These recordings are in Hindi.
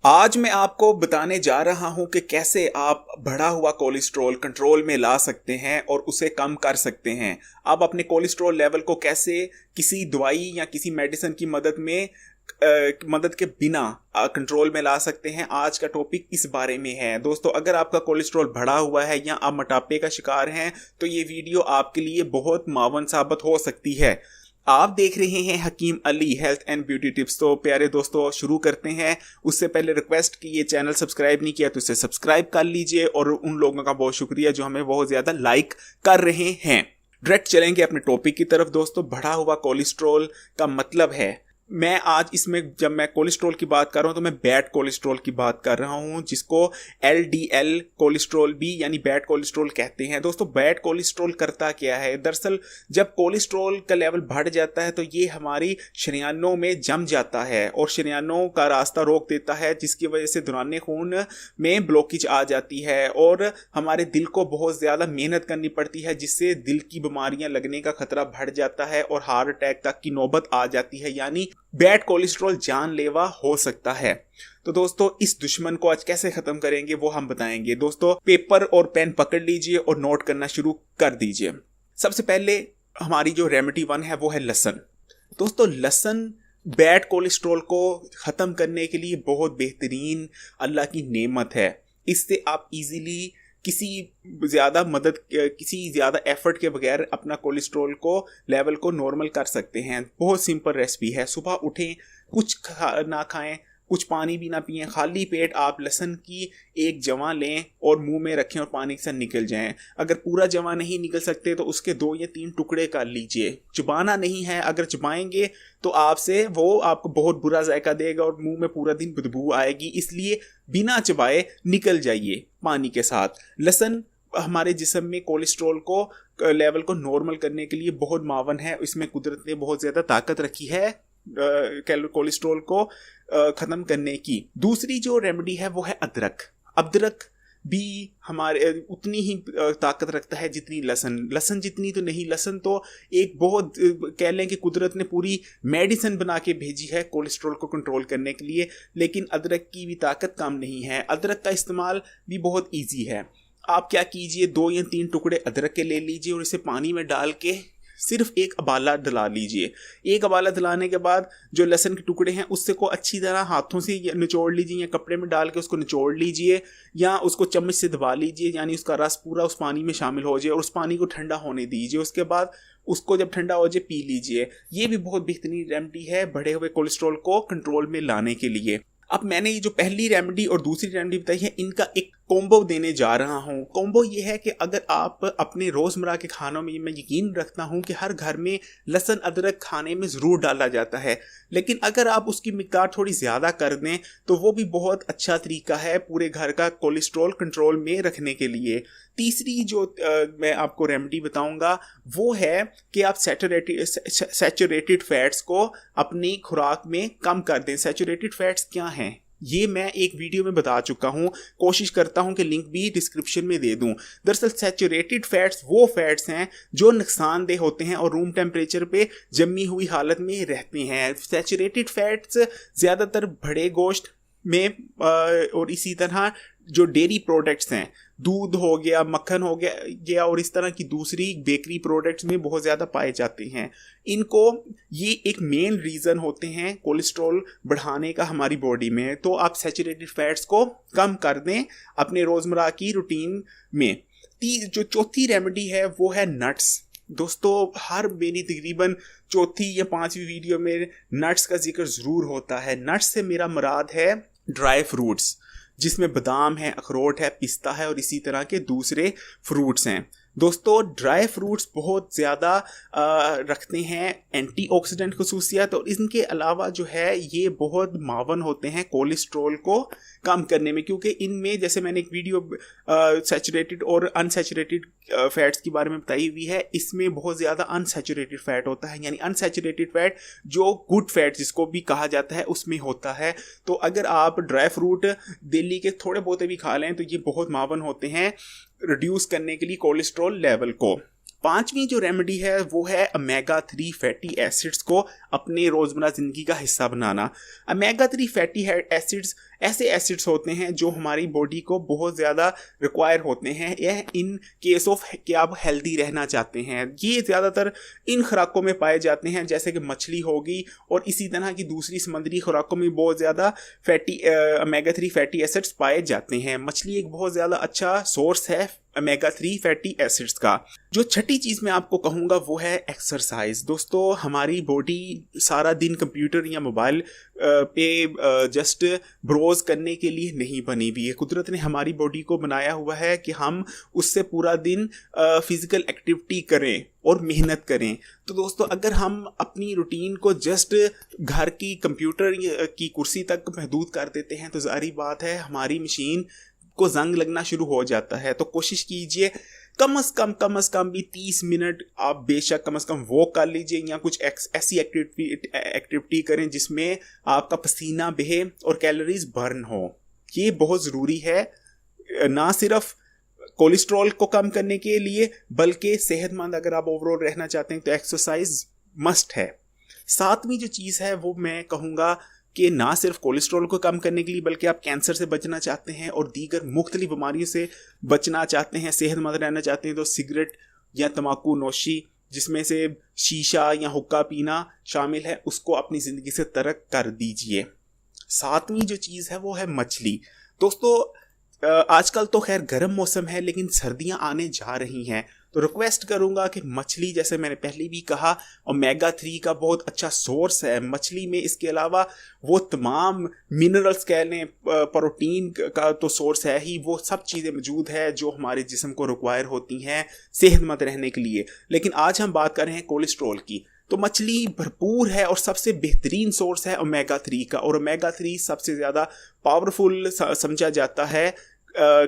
आज मैं आपको बताने जा रहा हूं कि कैसे आप बढ़ा हुआ कोलेस्ट्रॉल कंट्रोल में ला सकते हैं और उसे कम कर सकते हैं। आप अपने कोलेस्ट्रॉल लेवल को कैसे किसी दवाई या किसी मेडिसिन की मदद के बिना कंट्रोल में ला सकते हैं। आज का टॉपिक इस बारे में है। दोस्तों, अगर आपका कोलेस्ट्रॉल बढ़ा हुआ है या आप मोटापे का शिकार हैं तो ये वीडियो आपके लिए बहुत मावन साबित हो सकती है। आप देख रहे हैं Hakim Ali health and beauty tips. तो प्यारे दोस्तों, शुरू करते हैं। उससे पहले रिक्वेस्ट कि ये चैनल सब्सक्राइब नहीं किया तो इसे सब्सक्राइब कर लीजिए और उन लोगों का बहुत शुक्रिया जो हमें बहुत ज़्यादा लाइक कर रहे हैं। डायरेक्ट चलेंगे अपने टॉपिक की तरफ। दोस्तों, बढ़ा हुआ कोलेस्ट्रॉल का मतलब है, मैं आज इसमें जब मैं कोलेस्ट्रॉल की बात कर रहा हूं तो मैं बैड कोलेस्ट्रॉल की बात कर रहा हूं, जिसको LDL कोलेस्ट्रॉल भी यानी बैड कोलेस्ट्रॉल कहते हैं। दोस्तों, बैड कोलेस्ट्रॉल करता क्या है? दरअसल जब कोलेस्ट्रॉल का लेवल बढ़ जाता है तो ये हमारी शरीयानों में जम जाता है और शरीयानों का रास्ता रोक देता है, जिसकी वजह से दौरान खून में ब्लॉकेज आ जाती है और हमारे दिल को बहुत ज़्यादा मेहनत करनी पड़ती है, जिससे दिल की बीमारियां लगने का खतरा बढ़ जाता है और हार्ट अटैक तक की नौबत आ जाती है। यानी बैड कोलेस्ट्रॉल जानलेवा हो सकता है। तो दोस्तों, इस दुश्मन को आज कैसे खत्म करेंगे वो हम बताएंगे। दोस्तों, पेपर और पेन पकड़ लीजिए और नोट करना शुरू कर दीजिए। सबसे पहले हमारी जो रेमेडी 1 है वो है लहसुन। दोस्तों, लहसुन बैड कोलेस्ट्रॉल को खत्म करने के लिए बहुत बेहतरीन अल्लाह की नेमत है। इससे आप इजीली किसी ज़्यादा एफर्ट के बगैर अपना कोलेस्ट्रॉल को लेवल को नॉर्मल कर सकते हैं। बहुत सिंपल रेसिपी है। सुबह उठें, कुछ ना खाएं, कुछ पानी भी ना पिएं, खाली पेट आप लहसुन की एक जवा लें और मुंह में रखें और पानी के साथ निकल जाएं। अगर पूरा जवा नहीं निकल सकते तो उसके 2 या 3 टुकड़े कर लीजिए। चबाना नहीं है, अगर चबाएंगे तो आपको बहुत बुरा जायका देगा और मुंह में पूरा दिन बदबू आएगी। इसलिए बिना चबाए निकल जाइए पानी के साथ। लहसुन हमारे जिस्म में कोलेस्ट्रॉल को लेवल को नॉर्मल करने के लिए बहुत मावन है। इसमें कुदरत ने बहुत ज़्यादा ताकत रखी है कोलेस्ट्रॉल को ख़त्म करने की। दूसरी जो रेमेडी है वो है अदरक। अदरक भी हमारे उतनी ही ताकत रखता है जितनी लहसुन जितनी तो नहीं। लहसुन तो एक बहुत कह लें कि कुदरत ने पूरी मेडिसिन बना के भेजी है कोलेस्ट्रॉल को कंट्रोल करने के लिए, लेकिन अदरक की भी ताकत कम नहीं है। अदरक का इस्तेमाल भी बहुत ईजी है। आप क्या कीजिए, 2 या 3 टुकड़े अदरक के ले लीजिए और इसे पानी में डाल के सिर्फ एक उबाला दिला लीजिए। एक उबाला दिलाने के बाद जो लहसुन के टुकड़े हैं उससे को अच्छी तरह हाथों से निचोड़ लीजिए या कपड़े में डाल के उसको निचोड़ लीजिए या उसको चम्मच से दबा लीजिए, यानी उसका रस पूरा उस पानी में शामिल हो जाए और उस पानी को ठंडा होने दीजिए। उसके बाद उसको जब ठंडा हो जाए पी लीजिए। ये भी बहुत बेहतरीन रेमेडी है बढ़े हुए कोलेस्ट्रॉल को कंट्रोल में लाने के लिए। अब मैंने ये जो पहली रेमेडी और दूसरी रेमेडी बताई है, इनका एक कॉम्बो देने जा रहा हूँ। कॉम्बो ये है कि अगर आप अपने रोज़मर्रा के खानों में, मैं यकीन रखता हूँ कि हर घर में लहसुन अदरक खाने में ज़रूर डाला जाता है, लेकिन अगर आप उसकी मिक़दार थोड़ी ज़्यादा कर दें तो वो भी बहुत अच्छा तरीका है पूरे घर का कोलेस्ट्रॉल कंट्रोल में रखने के लिए। तीसरी जो मैं आपको रेमेडी बताऊंगा वो है कि आप सैचुरेटेड फैट्स को अपनी खुराक में कम कर दें। सैचुरेटेड फैट्स क्या हैं ये मैं एक वीडियो में बता चुका हूँ, कोशिश करता हूँ कि लिंक भी डिस्क्रिप्शन में दे दूँ। दरअसल सैचुरेटेड फैट्स वो फैट्स हैं जो नुकसानदेह होते हैं और रूम टेम्परेचर पे जमी हुई हालत में रहते हैं। सैचुरेटेड फैट्स ज़्यादातर बड़े गोश्त में और इसी तरह जो डेयरी प्रोडक्ट्स हैं, दूध हो गया, मक्खन हो गया और इस तरह की दूसरी बेकरी प्रोडक्ट्स में बहुत ज़्यादा पाए जाते हैं। इनको ये एक मेन रीज़न होते हैं कोलेस्ट्रॉल बढ़ाने का हमारी बॉडी में। तो आप सैचुरेटेड फैट्स को कम कर दें अपने रोज़मर्रा की रूटीन में। जो चौथी रेमेडी है वो है नट्स। दोस्तों, हर मेरी तकरीबन चौथी या 5वीं वीडियो में नट्स का जिक्र ज़रूर होता है। नट्स से मेरा मुराद है ड्राई फ्रूट्स, जिसमें बादाम है, अखरोट है, पिस्ता है और इसी तरह के दूसरे फ्रूट्स हैं। दोस्तों, ड्राई फ्रूट्स बहुत ज़्यादा रखते हैं एंटीऑक्सीडेंट खसूसियत और इनके अलावा जो है ये बहुत मावन होते हैं कोलेस्ट्रॉल को कम करने में, क्योंकि इनमें जैसे मैंने एक वीडियो सैचुरेटेड और अनसैचुरेटेड फैट्स के बारे में बताई हुई है, इसमें बहुत ज़्यादा अनसैचुरेटेड फैट होता है। यानी अनसैचुरेटेड फैट जो गुड फैट जिसको भी कहा जाता है उसमें होता है। तो अगर आप ड्राई फ्रूट डेली के थोड़े बहुत भी खा लें तो ये बहुत मावन होते हैं रिड्यूस करने के लिए कोलेस्ट्रॉल लेवल को। 5वीं जो रेमेडी है वो है ओमेगा 3 फैटी एसिड्स को अपने रोज़मर्रा ज़िंदगी का हिस्सा बनाना। ओमेगा 3 फैटी एसिड्स ऐसे एसिड्स होते हैं जो हमारी बॉडी को बहुत ज़्यादा रिक्वायर होते हैं, यह इन केस ऑफ कि आप हेल्दी रहना चाहते हैं। ये ज़्यादातर इन खुराकों में पाए जाते हैं, जैसे कि मछली होगी और इसी तरह की दूसरी समुद्री खुराकों में बहुत ज़्यादा फैटी ओमेगा 3 फैटी एसिड्स पाए जाते हैं। मछली एक बहुत ज़्यादा अच्छा सोर्स है ओमेगा 3 फैटी एसिड्स का। जो छठी चीज़ मैं आपको कहूँगा वो है एक्सरसाइज। दोस्तों, हमारी बॉडी सारा दिन कंप्यूटर या मोबाइल पे जस्ट ब्रोज करने के लिए नहीं बनी हुई है। कुदरत ने हमारी बॉडी को बनाया हुआ है कि हम उससे पूरा दिन फिजिकल एक्टिविटी करें और मेहनत करें। तो दोस्तों, अगर हम अपनी रूटीन को जस्ट घर की कंप्यूटर की कुर्सी तक महदूद कर देते हैं तो ज़ाहिर बात है हमारी मशीन को जंग लगना शुरू हो जाता है। तो कोशिश कीजिए कम से कम भी 30 मिनट आप बेशक कम से कम वॉक कर लीजिए या कुछ ऐसी एक्टिविटी करें जिसमें आपका पसीना बहे और कैलोरीज बर्न हो। ये बहुत ज़रूरी है, ना सिर्फ कोलेस्ट्रॉल को कम करने के लिए बल्कि सेहतमंद अगर आप ओवरऑल रहना चाहते हैं तो एक्सरसाइज मस्ट है। सातवीं जो चीज़ है वो मैं कहूँगा कि ना सिर्फ कोलेस्ट्रॉल को कम करने के लिए बल्कि आप कैंसर से बचना चाहते हैं और दीगर मुख्तलिफ बीमारियों से बचना चाहते हैं, सेहतमंद रहना चाहते हैं, तो सिगरेट या तंबाकू नोशी जिसमें से शीशा या हुक्का पीना शामिल है उसको अपनी ज़िंदगी से तर्क कर दीजिए। सातवीं जो चीज़ है वो है मछली। दोस्तों, आजकल तो खैर गर्म मौसम है लेकिन सर्दियां आने जा रही हैं, तो रिक्वेस्ट करूंगा कि मछली, जैसे मैंने पहले भी कहा, ओमेगा 3 का बहुत अच्छा सोर्स है मछली में। इसके अलावा वो तमाम मिनरल्स कह लें, प्रोटीन का तो सोर्स है ही, वो सब चीज़ें मौजूद है जो हमारे जिस्म को रिक्वायर होती हैं सेहतमंद रहने के लिए। लेकिन आज हम बात कर रहे हैं कोलेस्ट्रॉल की, तो मछली भरपूर है और सबसे बेहतरीन सोर्स है ओमेगा 3 का, और ओमेगा 3 सबसे ज़्यादा पावरफुल समझा जाता है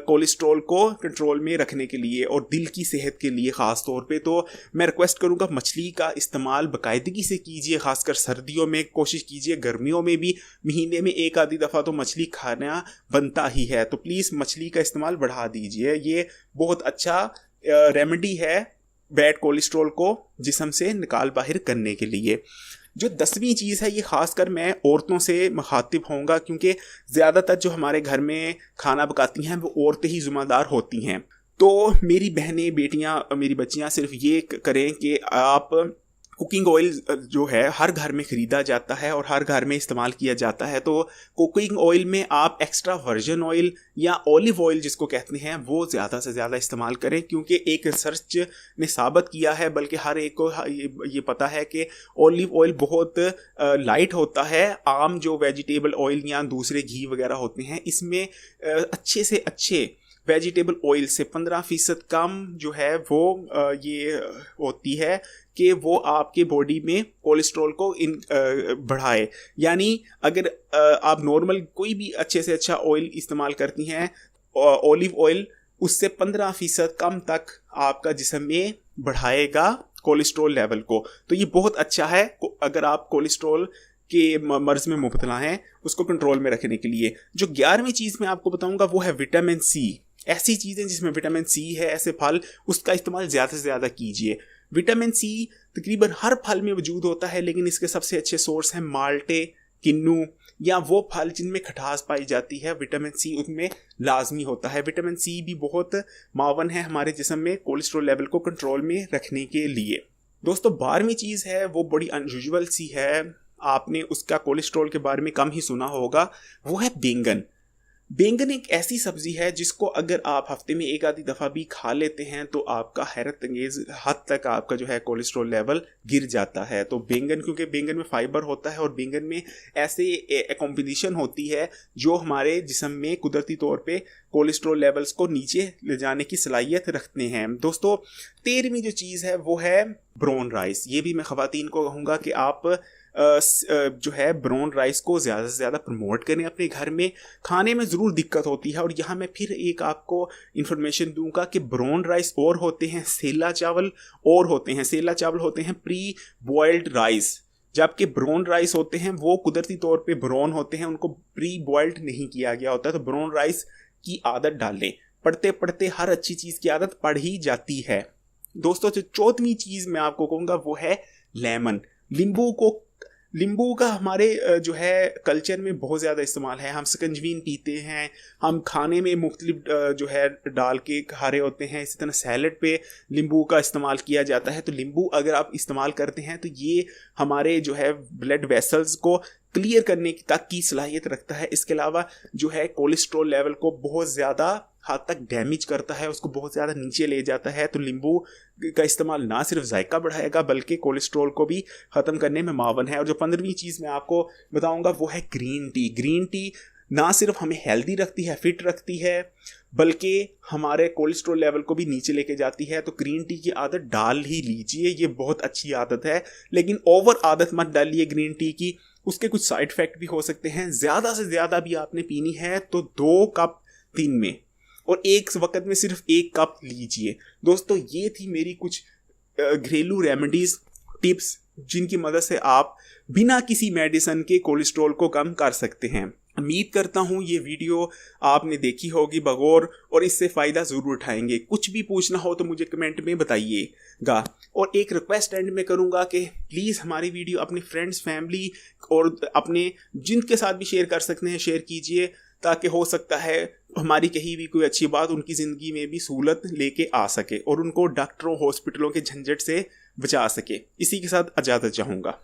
कोलेस्ट्रॉल को कंट्रोल में रखने के लिए और दिल की सेहत के लिए ख़ास तौर पे। तो मैं रिक्वेस्ट करूँगा मछली का इस्तेमाल बाकायदगी से कीजिए, खासकर सर्दियों में कोशिश कीजिए, गर्मियों में भी महीने में एक आधी दफ़ा तो मछली खाना बनता ही है, तो प्लीज़ मछली का इस्तेमाल बढ़ा दीजिए। ये बहुत अच्छा रेमेडी है बैड कोलेस्ट्रॉल को जिस्म से निकाल बाहर करने के लिए। जो 10वीं चीज़ है ये खासकर मैं औरतों से मुखातिब होऊंगा, क्योंकि ज़्यादातर जो हमारे घर में खाना पकाती हैं वो औरतें ही ज़िम्मेदार होती हैं। तो मेरी बहनें, बेटियां, मेरी बच्चियां सिर्फ ये करें कि आप कुकिंग ऑयल जो है हर घर में ख़रीदा जाता है और हर घर में इस्तेमाल किया जाता है, तो कुकिंग ऑयल में आप एक्स्ट्रा वर्जिन ऑयल या ऑलिव ऑयल जिसको कहते हैं वो ज़्यादा से ज़्यादा इस्तेमाल करें, क्योंकि एक रिसर्च ने साबित किया है, बल्कि हर एक को ये पता है कि ऑलिव ऑयल बहुत लाइट होता है। आम जो वेजिटेबल ऑयल या दूसरे घी वगैरह होते हैं इसमें अच्छे से अच्छे वेजिटेबल ऑयल से 15% कम जो है वो ये होती है कि वो आपके बॉडी में कोलेस्ट्रॉल को बढ़ाए। यानी अगर आप नॉर्मल कोई भी अच्छे से अच्छा ऑयल इस्तेमाल करती हैं, ऑलिव ऑयल उससे 15% कम तक आपका जिस्म में बढ़ाएगा कोलेस्ट्रॉल लेवल को। तो ये बहुत अच्छा है अगर आप कोलेस्ट्रॉल के मर्ज में मुब्तला हैं उसको कंट्रोल में रखने के लिए। जो 11वीं चीज़ मैं आपको बताऊंगा वो है विटामिन सी। ऐसी चीज़ें जिसमें विटामिन सी है, ऐसे फल, उसका इस्तेमाल ज़्यादा से ज़्यादा कीजिए। विटामिन सी तकरीबन हर फल में वजूद होता है, लेकिन इसके सबसे अच्छे सोर्स हैं माल्टे, किन्नू या वो फल जिनमें खटास पाई जाती है। विटामिन सी उनमें लाजमी होता है। विटामिन सी भी बहुत मावन है हमारे जिस्म में कोलेस्ट्रॉल लेवल को कंट्रोल में रखने के लिए। दोस्तों, 12वीं चीज़ है वो बड़ी अनयूजुअल सी है, आपने उसका कोलेस्ट्रॉल के बारे में कम ही सुना होगा, वो है बैंगन। बैंगन एक ऐसी सब्जी है जिसको अगर आप हफ्ते में एक आधी दफ़ा भी खा लेते हैं तो आपका हैरत अंगेज हद तक आपका जो है कोलेस्ट्रॉल लेवल गिर जाता है। तो बैंगन, क्योंकि बैंगन में फाइबर होता है और बैंगन में ऐसे कॉम्बिनेशन होती है जो हमारे जिस्म में कुदरती तौर पे कोलेस्ट्रॉल लेवल्स को नीचे ले जाने की सलाहियत रखते हैं। दोस्तों, 13वीं जो चीज़ है वो है ब्राउन राइस। ये भी मैं ख़वातीन को कहूँगा कि आप जो है ब्राउन राइस को ज़्यादा से ज़्यादा प्रमोट करें अपने घर में। खाने में ज़रूर दिक्कत होती है, और यहाँ मैं फिर एक आपको इन्फॉर्मेशन दूंगा कि ब्राउन राइस और होते हैं सेला चावल और होते हैं। सेला चावल होते हैं प्री बॉइल्ड राइस, जबकि ब्राउन राइस होते हैं वो कुदरती तौर पे ब्राउन होते हैं, उनको प्री बॉइल्ड नहीं किया गया होता है। तो ब्राउन राइस की आदत डालें, पढ़ते पढ़ते हर अच्छी चीज़ की आदत पड़ ही जाती है। दोस्तों, जो 14वीं चीज़ मैं आपको कहूँगा वो है लेमन। नींबू को नींबू का हमारे जो है कल्चर में बहुत ज़्यादा इस्तेमाल है। हम शिकंजवीन पीते हैं, हम खाने में मुख्तलिफ जो है डाल के खा रहे होते हैं। इसी तरह सैलड पे नींबू का इस्तेमाल किया जाता है। तो नींबू अगर आप इस्तेमाल करते हैं तो ये हमारे जो है ब्लड वेसल्स को क्लियर करने तक की सलाहियत रखता है। इसके अलावा जो है कोलेस्ट्रॉल लेवल को बहुत ज़्यादा हद तक डैमेज करता है, उसको बहुत ज़्यादा नीचे ले जाता है। तो नींबू का इस्तेमाल ना सिर्फ जायका बढ़ाएगा बल्कि कोलेस्ट्रॉल को भी ख़त्म करने में मावन है। और जो 15वीं चीज़ मैं आपको बताऊंगा वो है ग्रीन टी। ग्रीन टी ना सिर्फ हमें हेल्दी रखती है, फिट रखती है, बल्कि हमारे कोलेस्ट्रॉल लेवल को भी नीचे लेके जाती है। तो ग्रीन टी की आदत डाल ही लीजिए, ये बहुत अच्छी आदत है, लेकिन ओवर आदत मत डालिए ग्रीन टी की। उसके कुछ साइड इफेक्ट भी हो सकते हैं। ज़्यादा से ज़्यादा भी आपने पीनी है तो 2 कप दिन में, और एक वक्त में सिर्फ 1 कप लीजिए। दोस्तों ये थी मेरी कुछ घरेलू रेमेडीज टिप्स जिनकी मदद से आप बिना किसी मेडिसिन के कोलेस्ट्रॉल को कम कर सकते हैं। उम्मीद करता हूँ ये वीडियो आपने देखी होगी बगौर और इससे फ़ायदा ज़रूर उठाएंगे। कुछ भी पूछना हो तो मुझे कमेंट में बताइएगा। और एक रिक्वेस्ट एंड में करूँगा कि प्लीज़ हमारी वीडियो अपने फ्रेंड्स, फैमिली और अपने जिनके साथ भी शेयर कर सकते हैं शेयर कीजिए, ताकि हो सकता है हमारी कहीं भी कोई अच्छी बात उनकी ज़िंदगी में भी सहूलत लेके आ सके और उनको डॉक्टरों, हॉस्पिटलों के झंझट से बचा सके। इसी के साथ इजाज़त चाहूँगा।